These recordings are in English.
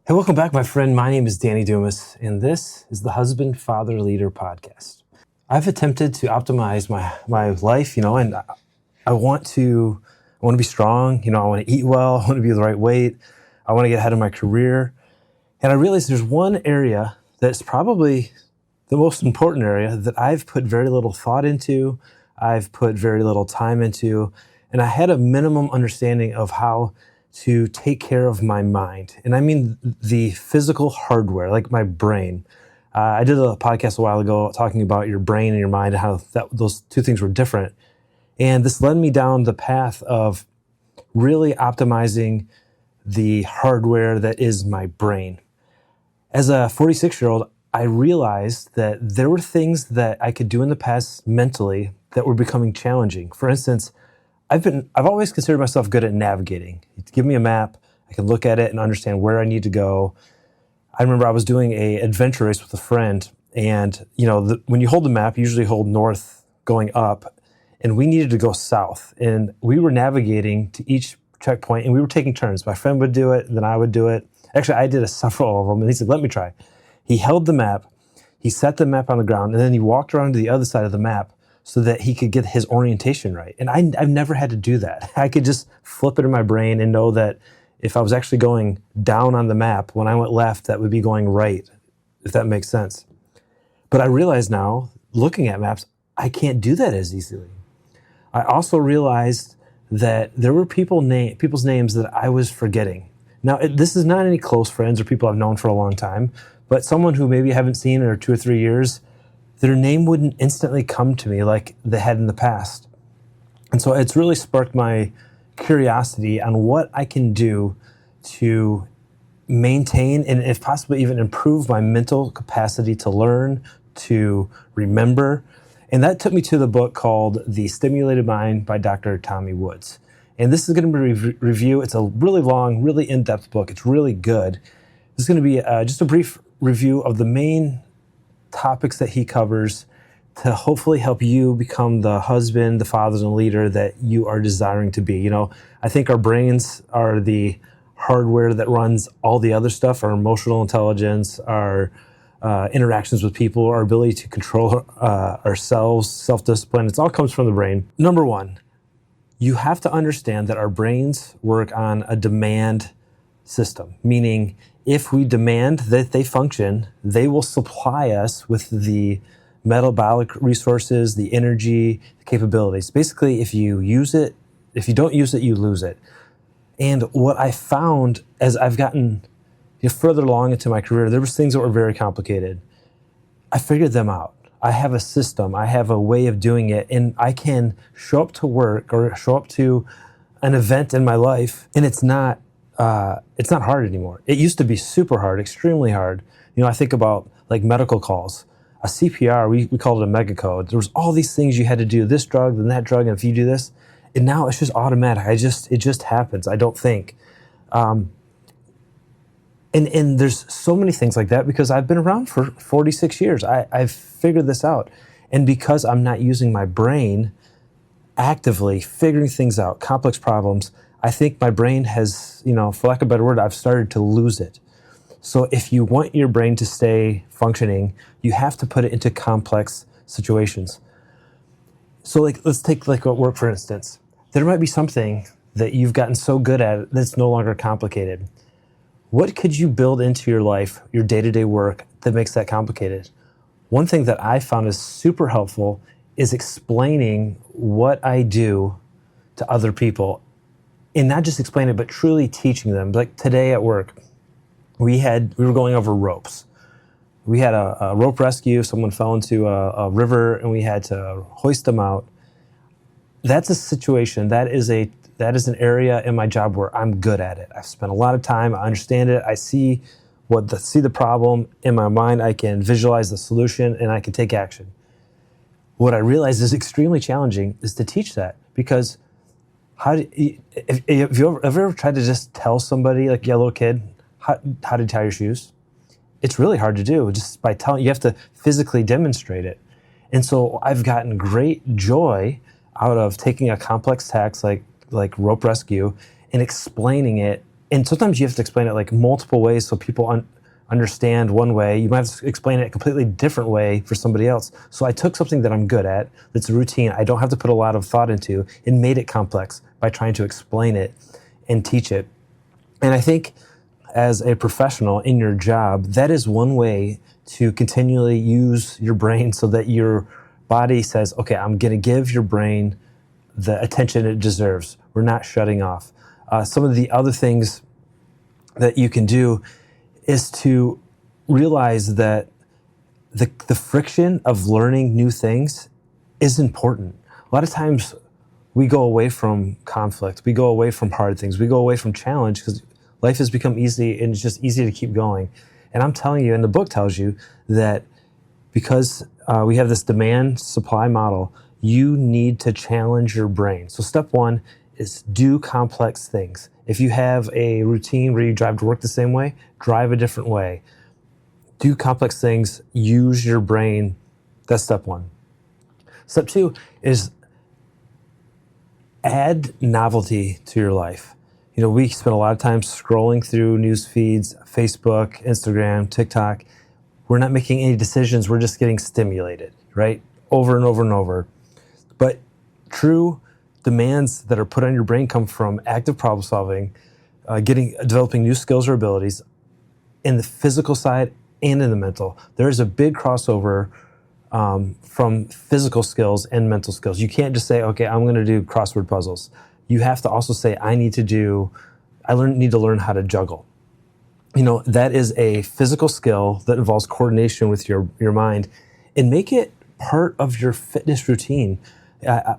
Hey, welcome back, my friend. My name is Danny Dumas, and this is the Husband, Father, Leader podcast. I've attempted to optimize my life, and I want to be strong. I want to eat well. I want to be the right weight. I want to get ahead of my career. And I realized there's one area that's probably the most important area that I've put very little thought into. I've put very little time into, and I had a minimum understanding of how to take care of my mind. And I mean the physical hardware, like my brain. I did a podcast a while ago talking about your brain and your mind and how those two things were different. And this led me down the path of really optimizing the hardware that is my brain. As a 46-year-old, I realized that there were things that I could do in the past mentally that were becoming challenging. For instance, I've always considered myself good at navigating. Give me a map, I can look at it and understand where I need to go. I remember I was doing an adventure race with a friend, and when you hold the map, you usually hold north going up, and we needed to go south. And we were navigating to each checkpoint, and we were taking turns. My friend would do it, and then I would do it. Actually, I did several of them, and he said, "Let me try." He held the map, he set the map on the ground, and then he walked around to the other side of the map so that he could get his orientation right. And I've never had to do that. I could just flip it in my brain and know that if I was actually going down on the map, when I went left, that would be going right, if that makes sense. But I realize now, looking at maps, I can't do that as easily. I also realized that there were people's names that I was forgetting. Now, this is not any close friends or people I've known for a long time, but someone who maybe I haven't seen in 2 or 3 years, their name wouldn't instantly come to me like they had in the past. And so it's really sparked my curiosity on what I can do to maintain and if possible even improve my mental capacity to learn, to remember. And that took me to the book called The Stimulated Mind by Dr. Tommy Woods. And this is going to be a review. It's a really long, really in-depth book. It's really good. This is going to be just a brief review of the main topics that he covers to hopefully help you become the husband, the father, and leader that you are desiring to be. I think our brains are the hardware that runs all the other stuff, our emotional intelligence, our interactions with people, our ability to control ourselves, self-discipline. It all comes from the brain. Number one, you have to understand that our brains work on a demand system, meaning if we demand that they function, they will supply us with the metabolic resources, the energy, the capabilities. Basically, if you don't use it, you lose it. And what I found as I've gotten further along into my career, there was things that were very complicated. I figured them out. I have a system. I have a way of doing it, and I can show up to work or show up to an event in my life, and it's not hard anymore. It used to be super hard, extremely hard. I think about like medical calls. A CPR, we called it a mega code. There was all these things you had to do, this drug, then that drug, and if you do this, and now it's just automatic. It just happens. I don't think. And there's so many things like that because I've been around for 46 years. I've figured this out. And because I'm not using my brain actively figuring things out, complex problems, I think my brain has, for lack of a better word, I've started to lose it. So if you want your brain to stay functioning, you have to put it into complex situations. So let's take at work, for instance. There might be something that you've gotten so good at that's no longer complicated. What could you build into your life, your day-to-day work, that makes that complicated? One thing that I found is super helpful is explaining what I do to other people. And not just explain it, but truly teaching them. Like today at work, we were going over ropes. We had a rope rescue. Someone fell into a river, and we had to hoist them out. That's a situation. That is an area in my job where I'm good at it. I've spent a lot of time. I understand it. I see the problem in my mind. I can visualize the solution, and I can take action. What I realized is extremely challenging is to teach that because have you ever tried to just tell somebody, like a little kid, how to tie your shoes? It's really hard to do just by telling. You have to physically demonstrate it. And so I've gotten great joy out of taking a complex task like rope rescue and explaining it And sometimes you have to explain it like multiple ways so people understand one way. You might have to explain it a completely different way for somebody else. So I took something that I'm good at, that's a routine, I don't have to put a lot of thought into, and made it complex by trying to explain it and teach it. And I think as a professional in your job, that is one way to continually use your brain so that your body says, okay, I'm going to give your brain the attention it deserves. We're not shutting off. Some of the other things that you can do is to realize that the friction of learning new things is important. A lot of times we go away from conflict, we go away from hard things, we go away from challenge because life has become easy and it's just easy to keep going. And I'm telling you, and the book tells you that because we have this demand supply model, you need to challenge your brain. So step one is do complex things. If you have a routine where you drive to work the same way, drive a different way. Do complex things, use your brain. That's step one. Step two is add novelty to your life. You know, we spend a lot of time scrolling through news feeds, Facebook, Instagram, TikTok. We're not making any decisions. We're just getting stimulated, right? Over and over and over. But true demands that are put on your brain come from active problem solving, developing new skills or abilities in the physical side and in the mental. There is a big crossover from physical skills and mental skills. You can't just say, okay, I'm going to do crossword puzzles. You have to also say, I need to learn how to juggle. You know, that is a physical skill that involves coordination with your mind, and make it part of your fitness routine.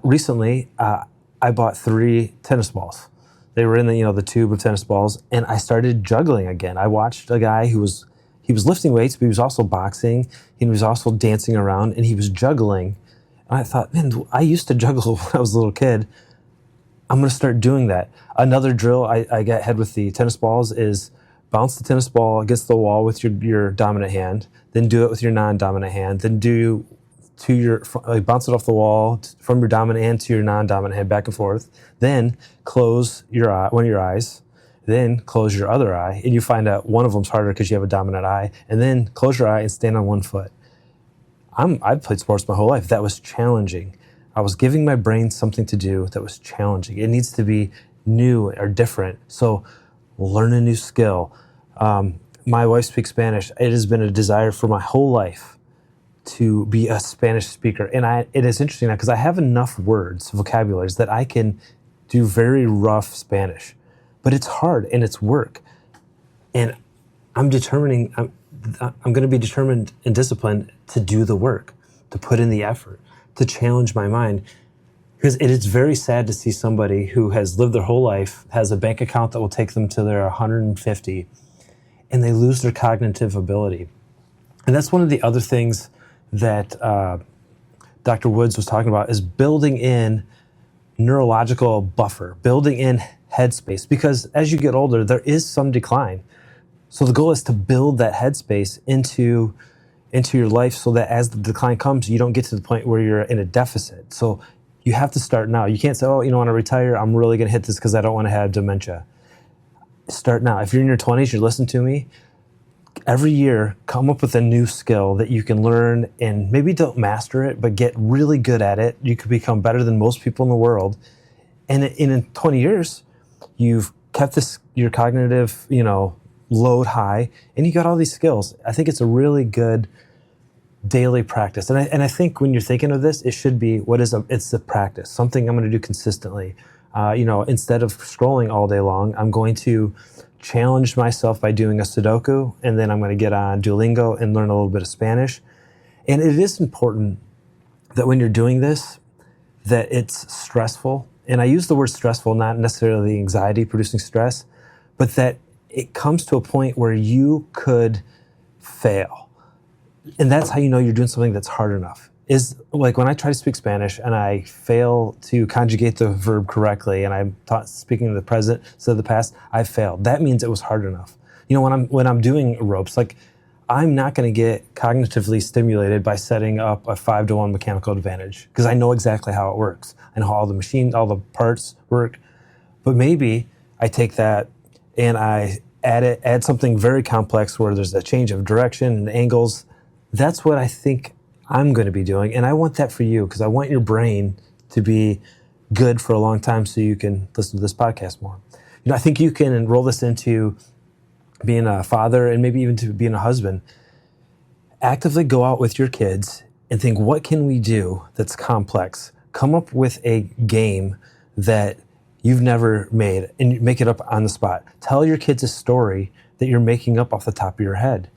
Recently, I bought 3 tennis balls. They were in the tube of tennis balls, and I started juggling again. I watched a guy he was lifting weights, but he was also boxing. He was also dancing around, and he was juggling. And I thought, man, I used to juggle when I was a little kid. I'm going to start doing that. Another drill I had with the tennis balls is bounce the tennis ball against the wall with your dominant hand, then do it with your non-dominant hand, then bounce it off the wall from your dominant hand to your non-dominant hand, back and forth. Then close one of your eyes, then close your other eye, and you find out one of them's harder because you have a dominant eye, and then close your eye and stand on one foot. I've played sports my whole life. That was challenging. I was giving my brain something to do that was challenging. It needs to be new or different. So learn a new skill. My wife speaks Spanish. It has been a desire for my whole life to be a Spanish speaker. And it is interesting now because I have enough words, vocabularies, that I can do very rough Spanish. But it's hard and it's work. And I'm going to be determined and disciplined to do the work, to put in the effort, to challenge my mind. Because it is very sad to see somebody who has lived their whole life, has a bank account that will take them to their 150, and they lose their cognitive ability. And that's one of the other things that Dr. Woods was talking about, is building in neurological buffer, building in headspace. Because as you get older, there is some decline. So the goal is to build that headspace into your life so that as the decline comes, you don't get to the point where you're in a deficit. So you have to start now. You can't say, when I retire, I'm really going to hit this because I don't want to have dementia. Start now. If you're in your 20s, you're listening to me, every year, come up with a new skill that you can learn, and maybe don't master it, but get really good at it. You could become better than most people in the world. And in 20 years, you've kept your cognitive, load high, and you got all these skills. I think it's a really good daily practice. And I think when you're thinking of this, it should be, it's a practice, something I'm going to do consistently. Instead of scrolling all day long, I'm going to challenge myself by doing a Sudoku, and then I'm going to get on Duolingo and learn a little bit of Spanish. And it is important that when you're doing this, that it's stressful. And I use the word stressful, not necessarily anxiety producing stress, but that it comes to a point where you could fail. And that's how you know you're doing something that's hard enough. Is like when I try to speak Spanish and I fail to conjugate the verb correctly, and I'm speaking in the present instead of the past, I failed. That means it was hard enough. When I'm doing ropes, like, I'm not going to get cognitively stimulated by setting up a 5-to-1 mechanical advantage, because I know exactly how it works. I know how all the parts work. But maybe I take that and I add something very complex where there's a change of direction and angles, that's what I think I'm going to be doing. And I want that for you because I want your brain to be good for a long time so you can listen to this podcast more. I think you can roll this into being a father and maybe even to being a husband. Actively go out with your kids and think, what can we do that's complex? Come up with a game that you've never made and make it up on the spot. Tell your kids a story that you're making up off the top of your head.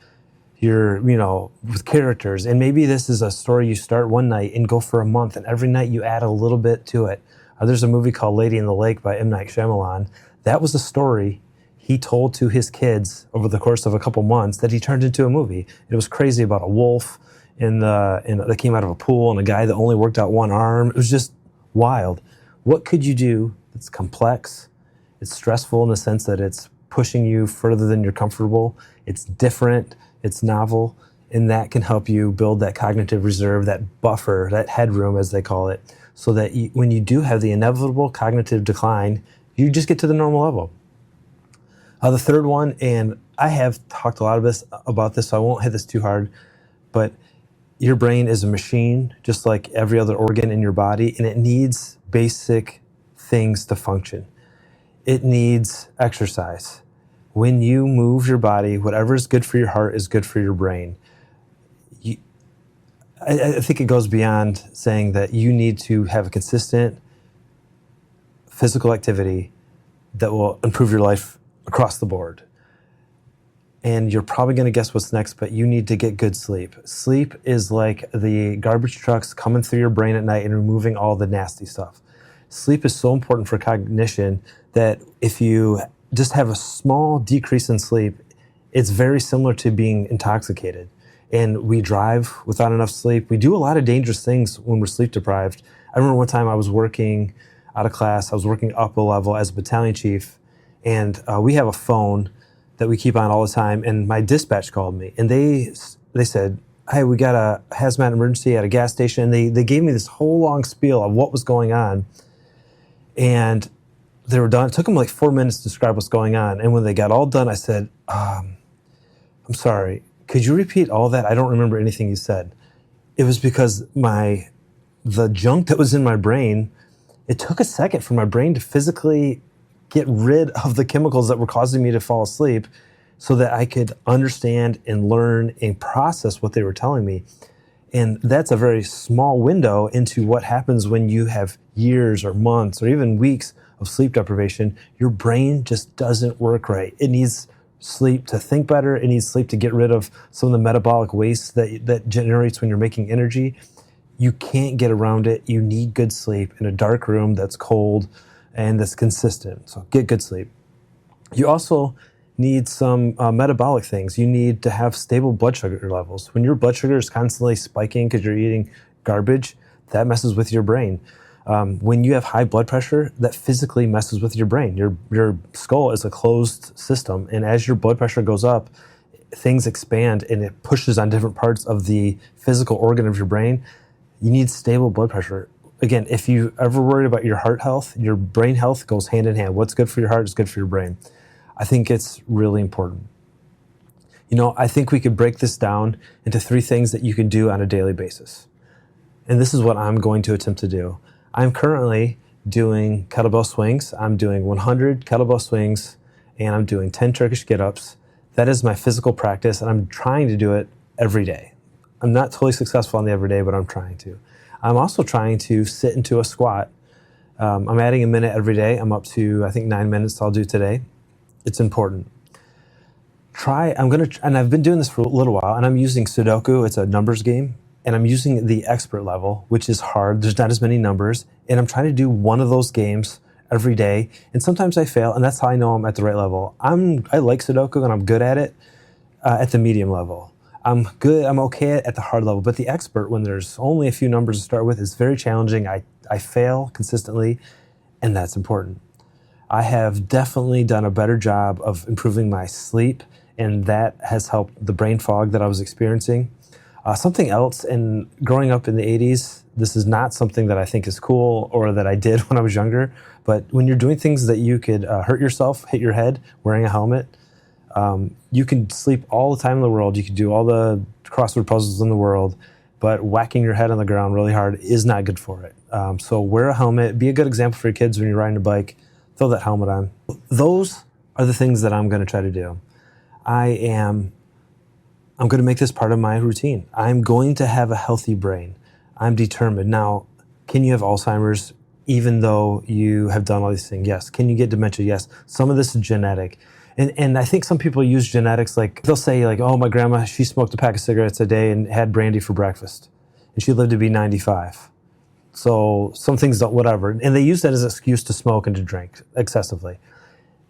With characters. And maybe this is a story you start one night and go for a month, and every night you add a little bit to it. There's a movie called Lady in the Lake by M. Night Shyamalan. That was a story he told to his kids over the course of a couple months that he turned into a movie. It was crazy about a wolf that came out of a pool and a guy that only worked out one arm. It was just wild. What could you do that's complex? It's stressful in the sense that it's pushing you further than you're comfortable. It's different. It's novel. And that can help you build that cognitive reserve, that buffer, that headroom, as they call it, so that when you do have the inevitable cognitive decline, you just get to the normal level. The third one, and I have talked a lot about this, so I won't hit this too hard, but your brain is a machine, just like every other organ in your body, and it needs basic things to function. It needs exercise. When you move your body, whatever is good for your heart is good for your brain. I think it goes beyond saying that you need to have a consistent physical activity that will improve your life across the board. And you're probably going to guess what's next, but you need to get good sleep. Sleep is like the garbage trucks coming through your brain at night and removing all the nasty stuff. Sleep is so important for cognition that if you just have a small decrease in sleep, it's very similar to being intoxicated. And we drive without enough sleep. We do a lot of dangerous things when we're sleep deprived. I remember one time I was working out of class. I was working up a level as a battalion chief, and we have a phone that we keep on all the time. And my dispatch called me, and they said, "Hey, we got a hazmat emergency at a gas station." And they gave me this whole long spiel of what was going on, and they were done. It took them like 4 minutes to describe what's going on. And when they got all done, I said, "I'm sorry. Could you repeat all that? I don't remember anything you said." It was because the junk that was in my brain, it took a second for my brain to physically get rid of the chemicals that were causing me to fall asleep so that I could understand and learn and process what they were telling me. And that's a very small window into what happens when you have years or months or even weeks of sleep deprivation. Your brain just doesn't work right. It needs sleep to think better. It needs sleep to get rid of some of the metabolic waste that generates when you're making energy. You can't get around it. You need good sleep in a dark room that's cold and that's consistent. So get good sleep. You also need some metabolic things. You need to have stable blood sugar levels. When your blood sugar is constantly spiking because you're eating garbage, that messes with your brain. When you have high blood pressure, that physically messes with your brain. Your skull is a closed system, and as your blood pressure goes up, things expand and it pushes on different parts of the physical organ of your brain. You need stable blood pressure. Again, if you ever worried about your heart health, your brain health goes hand in hand. What's good for your heart is good for your brain. I think it's really important. I think we could break this down into 3 things that you can do on a daily basis. And this is what I'm going to attempt to do. I'm currently doing kettlebell swings. I'm doing 100 kettlebell swings, and I'm doing 10 Turkish get-ups. That is my physical practice, and I'm trying to do it every day. I'm not totally successful on the every day, but I'm trying to. I'm also trying to sit into a squat. I'm adding a minute every day. I'm up to, I think, 9 minutes I'll do today. It's important. And I've been doing this for a little while, and I'm using Sudoku. It's a numbers game. And I'm using the expert level, which is hard. There's not as many numbers. And I'm trying to do one of those games every day. And sometimes I fail, and that's how I know I'm at the right level. I like Sudoku, and I'm good at it at the medium level. I'm okay at the hard level. But the expert, when there's only a few numbers to start with, is very challenging. I fail consistently, and that's important. I have definitely done a better job of improving my sleep, and that has helped the brain fog that I was experiencing. Something else, and growing up in the 80s, this is not something that I think is cool or that I did when I was younger, but when you're doing things that you could hurt yourself, hit your head, wearing a helmet, you can sleep all the time in the world, you can do all the crossword puzzles in the world, but whacking your head on the ground really hard is not good for it. So wear a helmet, be a good example for your kids when you're riding a bike, throw that helmet on. Those are the things that I'm going to try to do. I'm going to make this part of my routine. I'm going to have a healthy brain. I'm determined. Now, can you have Alzheimer's even though you have done all these things? Yes. Can you get dementia? Yes. Some of this is genetic. And I think some people use genetics, like they'll say like, oh, my grandma, she smoked a pack of cigarettes a day and had brandy for breakfast. And she lived to be 95. So some things don't, whatever. And they use that as an excuse to smoke and to drink excessively.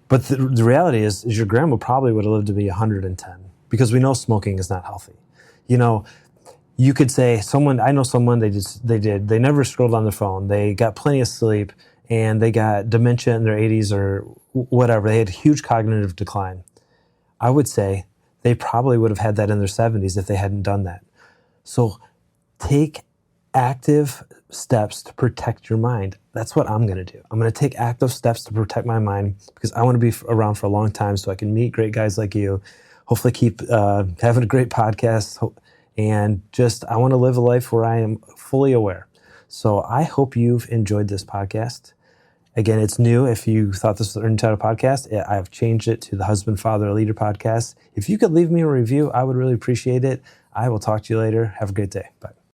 But the reality is your grandma probably would have lived to be 110 because we know smoking is not healthy. You know, you could say I know someone, they never scrolled on their phone. They got plenty of sleep and they got dementia in their 80s or whatever. They had huge cognitive decline. I would say they probably would have had that in their 70s if they hadn't done that. So take active steps to protect your mind. That's what I'm going to do. I'm going to take active steps to protect my mind because I want to be around for a long time so I can meet great guys like you, hopefully keep having a great podcast, and just I want to live a life where I am fully aware. So I hope you've enjoyed this podcast. Again, it's new. If you thought this was an entitled podcast, I've changed it to the Husband, Father, Leader podcast. If you could leave me a review, I would really appreciate it. I will talk to you later. Have a great day. Bye.